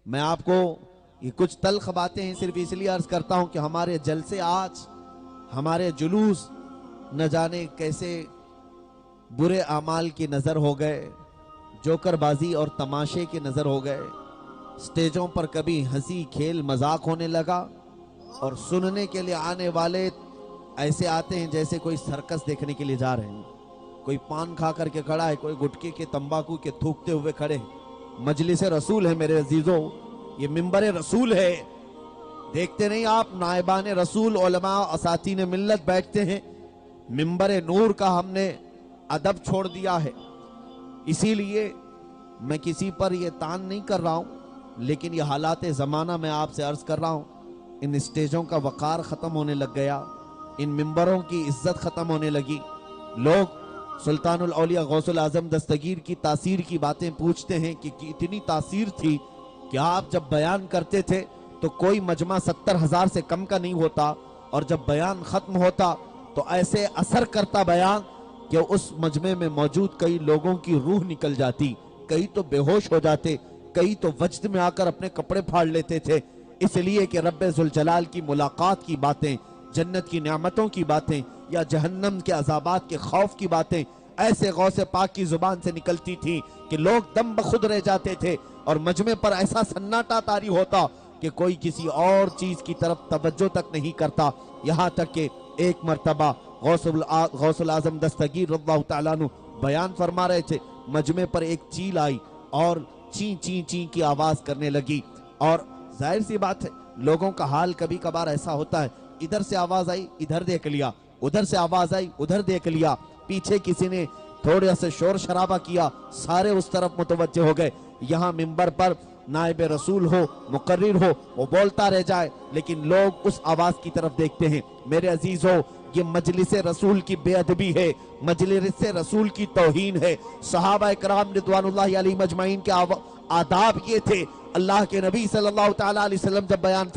मैं आपको ये कुछ तल्ख बातें हैं सिर्फ इसलिए अर्ज करता हूं कि हमारे जलसे आज, हमारे जुलूस न जाने कैसे बुरे अमाल की नजर हो गए, जोकरबाजी और तमाशे की नजर हो गए। स्टेजों पर कभी हंसी खेल मजाक होने लगा और सुनने के लिए आने वाले ऐसे आते हैं जैसे कोई सर्कस देखने के लिए जा रहे हैं। कोई पान खा करके खड़ा है, कोई गुटखे के तंबाकू के थूकते हुए खड़े हैं। मजलिस रसूल है मेरे अजीजों, ये मिंबर रसूल है। देखते नहीं आप, नायबान रसूल उलमा असातीन मिल्लत बैठते हैं। मिंबर नूर का हमने अदब छोड़ दिया है। इसीलिए मैं किसी पर ये तान नहीं कर रहा हूं, लेकिन ये हालात ज़माना मैं आपसे अर्ज कर रहा हूं। इन स्टेजों का वकार ख़त्म होने लग गया, इन मिंबरों की इज्जत ख़त्म होने लगी। लोग सुल्तानुल औलिया गौसुल आजम दस्तगीर की तासीर की बातें पूछते हैं कि इतनी तासीर थी कि आप जब बयान करते थे तो कोई मजमा 70,000 से कम का नहीं होता, और जब बयान ख़त्म होता तो ऐसे असर करता बयान कि उस मजमे में मौजूद कई लोगों की रूह निकल जाती, कई तो बेहोश हो जाते, कई तो वजद में आकर अपने कपड़े फाड़ लेते थे। इसलिए कि रब्बे जुल जलाल की मुलाकात की बातें, जन्नत की नेमतों की बातें या जहन्नम के अजाबात के खौफ की बातें ऐसे गौसे पाक की जुबान से निकलती थी कि लोग दम बखुद रह जाते थे और मजमे पर ऐसा सन्नाटा तारी होता कि कोई किसी और चीज की तरफ तवज्जो तक नहीं करता। यहाँ तक कि एक मर्तबा गौसुल आजम दस्तगीर रज़ियल्लाहु ताला अन्हु बयान फरमा रहे थे, मजमे पर एक चील आई और ची ची ची की आवाज करने लगी। और जाहिर सी बात है, लोगों का हाल कभी कभार ऐसा होता है, इधर से आवाज आई इधर देख लिया, उधर से आवाज आई उधर देख लिया, पीछे किसी ने थोड़ा सा शोर शराबा किया, सारे उस तरफ मुतवज्जे हो गए। यहाँ मिंबर पर नायब रसूल हो, मुकर्रिर हो, वो बोलता रह जाए, लेकिन लोग उस आवाज की तरफ देखते हैं। मेरे अजीज हो, ये मजलिस रसूल की बेअदबी है, मजलिस रसूल की तौहीन है। सहाबा इकराम रिदवानुल्लाहि अलैहिम अजमाइन के आदाब ये थे। अल्लाह के नबी सल्लल्लाहु ताला अलैहि वसल्लम जब बयान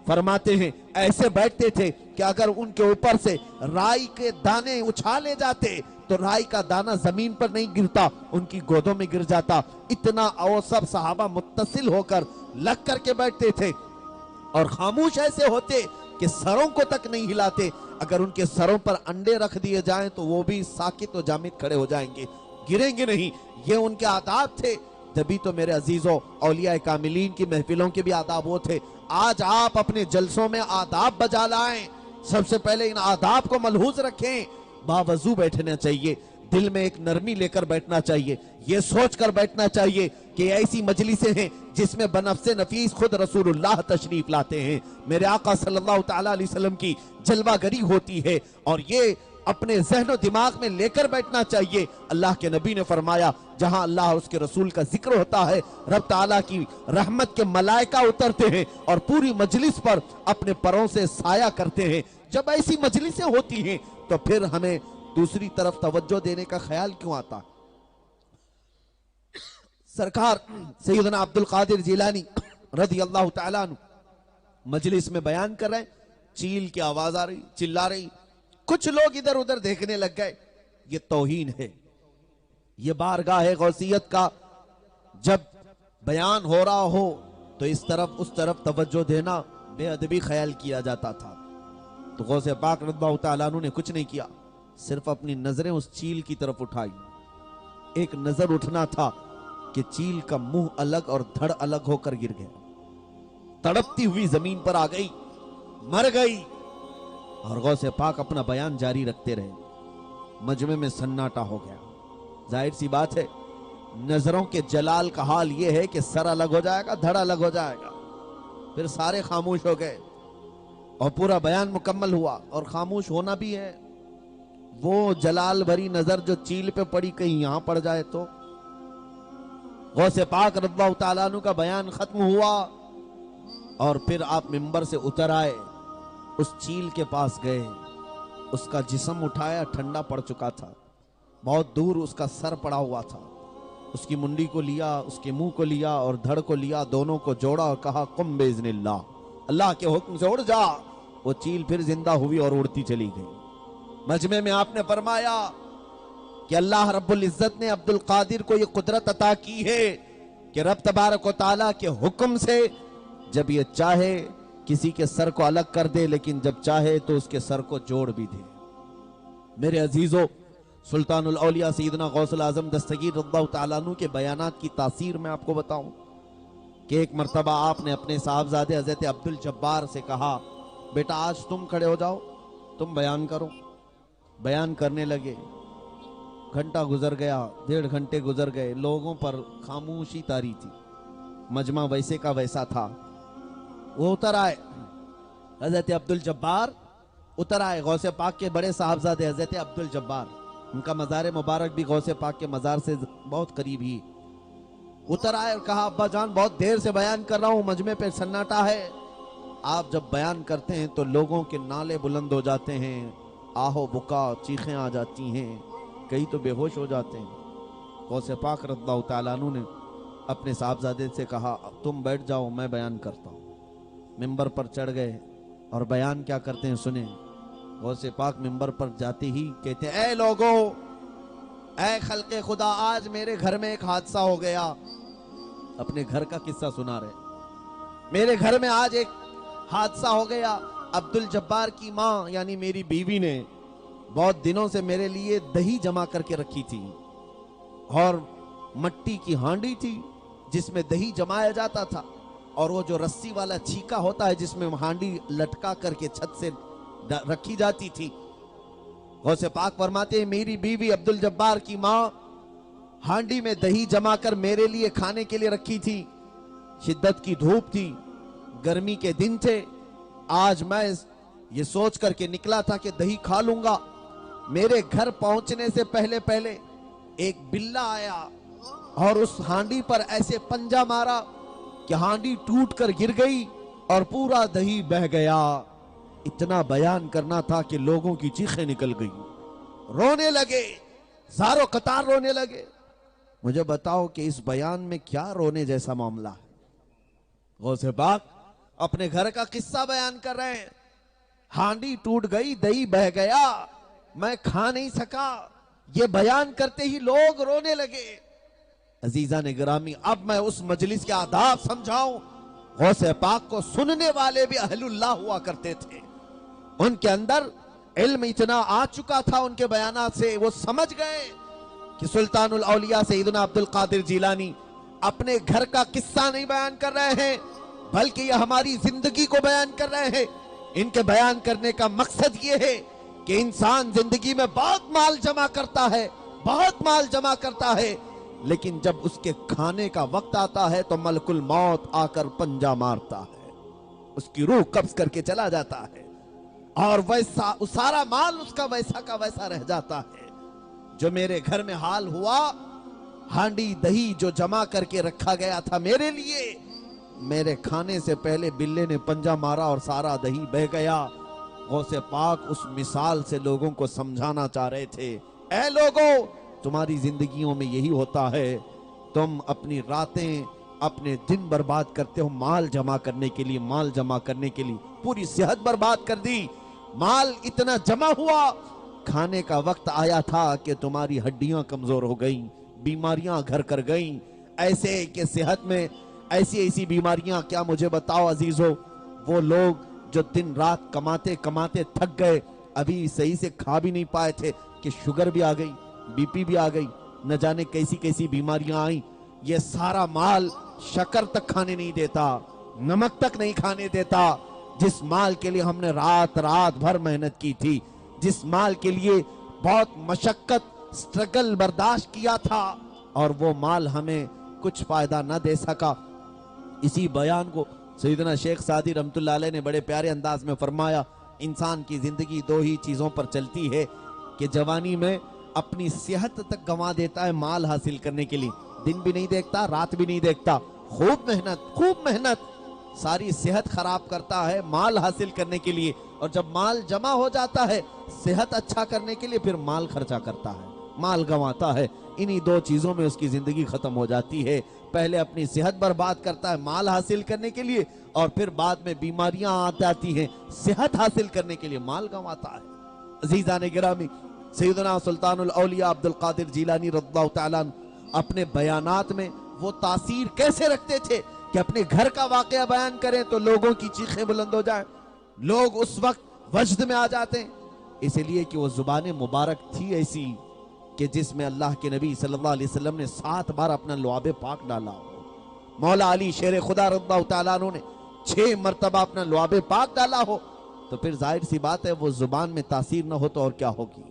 फरमाते हैं, ऐसे बैठते थे कि अगर उनके ऊपर से राई के दाने उछाले जाते तो राई का दाना जमीन पर नहीं गिरता, उनकी गोदों में गिर जाता। इतना और सब सहाबा मुत्तसिल होकर लग करके बैठते थे और खामोश ऐसे होते कि सरों को तक नहीं हिलाते। अगर उनके सरों पर अंडे रख दिए जाएं तो वो भी साकित और जामिद खड़े हो जाएंगे, गिरेंगे नहीं। ये उनके आदाब थे। तभी तो मेरे अजीजों, औलिया कामिलीन की महफिलों के भी आदाब वो थे। आज आप अपने जलसों में आदाब बजा लाएं, सबसे पहले इन आदाब को मलहूज रखें। बावजू बैठना चाहिए, दिल में एक नरमी लेकर बैठना चाहिए, ये सोच कर बैठना चाहिए कि ऐसी मजलिसें हैं जिसमें बनफ्से नफीस खुद रसूलुल्लाह तशरीफ लाते हैं, मेरे आका सल्लल्लाहु ताला अलैहि वसल्लम की जलवागरी होती है, और ये अपने जहनो दिमाग में लेकर बैठना चाहिए। अल्लाह के नबी ने फरमाया, जहां अल्लाह और उसके रसूल का जिक्र होता है, रब ताला की रहमत के मलाइका उतरते हैं और पूरी मजलिस पर अपने परों से साया करते हैं। जब ऐसी मजलिसें होती हैं तो फिर हमें दूसरी तरफ तवज्जो देने का ख्याल क्यों आता? सरकार सैयदना अब्दुल कादिर जिलानी रज़ियल्लाहु ताला अन्हु मजलिस में बयान कर रहे हैं, चील की आवाज आ रही, चिल्ला रही, कुछ लोग इधर उधर देखने लग गए। ये तौहीन है, ये बारगाह है गौसियत का। जब बयान हो रहा हो तो इस तरफ उस तरफ तवज्जो देना बेअदबी ख्याल किया जाता था। तो गौसे पाक रज़ियल्लाहु ताला अन्हु ने कुछ नहीं किया, सिर्फ अपनी नजरें उस चील की तरफ उठाई। एक नजर उठना था कि चील का मुंह अलग और धड़ अलग होकर गिर गया, तड़पती हुई जमीन पर आ गई, मर गई। और गौसे पाक अपना बयान जारी रखते रहे। मजमे में सन्नाटा हो गया। जाहिर सी बात है, नजरों के जलाल का हाल यह है कि सर अलग हो जाएगा, धड़ अलग हो जाएगा। फिर सारे खामोश हो गए और पूरा बयान मुकम्मल हुआ। और खामोश होना भी है, वो जलाल भरी नजर जो चील पे पड़ी कहीं यहां पड़ जाए तो। गौसे पाक रज़ियल्लाहु ताला अन्हु का बयान खत्म हुआ और फिर आप मिंबर से उतर आए, उस चील के पास गए, उसका जिस्म उठाया, ठंडा पड़ चुका था, बहुत दूर उसका सर पड़ा हुआ था। उसकी मुंडी को लिया, उसके मुंह को लिया और धड़ को लिया, दोनों को जोड़ा और कहा, कुम बेइज़्निल्लाह, अल्लाह के हुक्म से उड़ जा। वो चील फिर जिंदा हुई और उड़ती चली गई। मजमे में आपने फरमाया कि अल्लाह रब्बुल इज्जत ने अब्दुल कादिर को ये कुदरत अता की है कि रब तबारक व तआला के हुक्म से जब ये चाहे किसी के सर को अलग कर दे, लेकिन जब चाहे तो उसके सर को जोड़ भी दे। मेरे अजीजों, सुल्तानुल औलिया सैयदना गौसुल आजम दस्तगीर रज़ियल्लाहु तआला अन्हु के बयानात की तासीर मैं आपको बताऊं कि एक मर्तबा आपने अपने साहबजादे हजरत अब्दुल जब्बार से कहा, बेटा आज तुम खड़े हो जाओ, तुम बयान करो। बयान करने लगे। घंटा गुजर गया, 1.5 घंटे गुजर गए, लोगों पर खामोशी तारी थी। मजमा वैसे का वैसा था। वो उतर आए, हजरत अब्दुल जब्बार उतर आए। गौसे पाक के बड़े साहबजादे हजरत अब्दुल जब्बार, उनका मज़ार मुबारक भी गौसे पाक के मज़ार से बहुत करीब ही, उतर आए और कहा, अब्बा जान बहुत देर से बयान कर रहा हूं, मजमे पे सन्नाटा है। आप जब बयान करते हैं तो लोगों के नाले बुलंद हो जाते हैं, आहो बुका चीखें आ जाती हैं, कई तो बेहोश हो जाते हैं। गौसे पाक रज़ियल्लाहु तआला अन्हु ने अपने साहबजादे से कहा, तुम बैठ जाओ, मैं बयान करता हूँ। मिंबर पर चढ़ गए और बयान क्या करते हैं सुने। गौसे पाक मिंबर पर जाते ही कहते हैं, ऐ लोगों, ऐ खल्के खुदा, आज मेरे घर में एक हादसा हो गया। अपने घर का किस्सा सुना रहे। मेरे घर में आज एक हादसा हो गया। अब्दुल जब्बार की माँ यानी मेरी बीवी ने बहुत दिनों से मेरे लिए दही जमा करके रखी थी और मट्टी की हांडी थी जिसमें दही जमाया जाता था, और वो जो रस्सी वाला छीका होता है जिसमें हांडी लटका करके छत से रखी जाती थी। गौसे पाक फरमाते हैं, मेरी बीवी अब्दुल जब्बार की माँ हांडी में दही जमा कर मेरे लिए खाने के लिए रखी थी। शिद्दत की धूप थी, गर्मी के दिन थे। आज मैं ये सोच करके निकला था कि दही खा लूंगा। मेरे घर पहुंचने से पहले पहले एक बिल्ला आया और उस हांडी पर ऐसे पंजा मारा कि हांडी टूट कर गिर गई और पूरा दही बह गया। इतना बयान करना था कि लोगों की चीखें निकल गई, रोने लगे, ज़ारो कतार रोने लगे। मुझे बताओ कि इस बयान में क्या रोने जैसा मामला है। गौसे पाक अपने घर का किस्सा बयान कर रहे हैं। हांडी टूट गई, दही बह गया, मैं खा नहीं सका। ये बयान करते ही लोग रोने लगे। अजीजा ने गिरामी, अब मैं उस मजलिस के आदाब समझाऊं। गौसे पाक को सुनने वाले भी अहलुल्लाह हुआ करते थे। उनके अंदर इल्म इतना आ चुका था उनके बयानात से, वो समझ गए कि सुल्तानुल औलिया सैयदना अब्दुल कादिर जिलानी अपने घर का किस्सा नहीं बयान कर रहे हैं, बल्कि ये हमारी जिंदगी को बयान कर रहे हैं। इनके बयान करने का मकसद ये है कि इंसान जिंदगी में बहुत माल जमा करता है, बहुत माल जमा करता है, लेकिन जब उसके खाने का वक्त आता है तो मलकुल मौत आकर पंजा मारता है, उसकी रूह कब्ज करके चला जाता है और वैसा सारा माल उसका वैसा का वैसा रह जाता है। जो मेरे घर में हाल हुआ, हांडी दही जो जमा करके रखा गया था मेरे लिए, मेरे खाने से पहले बिल्ले ने पंजा मारा और सारा दही बह गया। गौसे पाक उस मिसाल से लोगों को समझाना चाह रहे थे, ऐ लोगों, तुम्हारी जिंदगियों में यही होता है। तुम अपनी रातें, अपने दिन बर्बाद करते हो माल जमा करने के लिए, माल जमा करने के लिए। पूरी सेहत बर्बाद कर दी, माल इतना जमा हुआ, खाने का वक्त आया था कि तुम्हारी हड्डियां कमजोर हो गईं, बीमारियां घर कर गईं। ऐसे कि सेहत में ऐसी ऐसी बीमारियां, क्या मुझे बताओ अजीजों, वो लोग जो दिन रात कमाते कमाते थक गए, अभी सही से खा भी नहीं पाए थे कि शुगर भी आ गई, बीपी भी आ गई, न जाने कैसी कैसी बीमारियां आई। ये सारा माल शक्कर तक खाने नहीं देता, नमक तक नहीं खाने देता। जिस माल के लिए हमने रात रात भर मेहनत की थी, जिस माल के लिए बहुत मशक्कत स्ट्रगल बर्दाश्त किया था, और वो माल हमें कुछ फायदा न दे सका। इसी बयान को सैयदना शेख सादी रहमतुल्लाह अलैह ने बड़े प्यारे अंदाज में फरमाया, इंसान की जिंदगी दो ही चीजों पर चलती है कि जवानी में अपनी सेहत तक गंवा देता है माल हासिल करने के लिए, दिन भी नहीं देखता, रात भी नहीं देखता, खूब मेहनत सारी सेहत खराब करता है माल हासिल करने के लिए, और जब माल जमा हो जाता है सेहत अच्छा करने के लिए फिर माल खर्चा करता है, माल गंवाता है। इन्हीं दो चीजों में उसकी जिंदगी खत्म हो जाती है। पहले अपनी सेहत बर्बाद करता है माल हासिल करने के लिए, और फिर बाद में बीमारियां आ जाती हैं सेहत हासिल करने के लिए, माल गंवाता है। अजीजान गिरामी, सैयदना सुल्तानुल औलिया अब्दुल कादिर जिलानी रज़ियल्लाहु तआला अन्हु अपने बयानात में वो तासीर कैसे रखते थे कि अपने घर का वाकया बयान करें तो लोगों की चीखें बुलंद हो जाए, लोग उस वक्त वजद में आ जाते हैं, इसलिए कि वो जुबान मुबारक थी ऐसी कि जिसमें अल्लाह के नबी सल्लल्लाहु अलैहि वसल्लम ने 7 बार अपना लुआबे पाक डाला हो, मौला अली शेर खुदा रज़ियल्लाहु तआला अन्हु ने 6 मरतबा अपना लुआबे पाक डाला हो, तो फिर जाहिर सी बात है वो जुबान में तासीर ना हो तो और क्या होगी।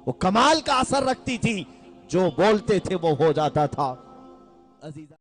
वो कमाल का असर रखती थी, जो बोलते थे वो हो जाता था। अजीजा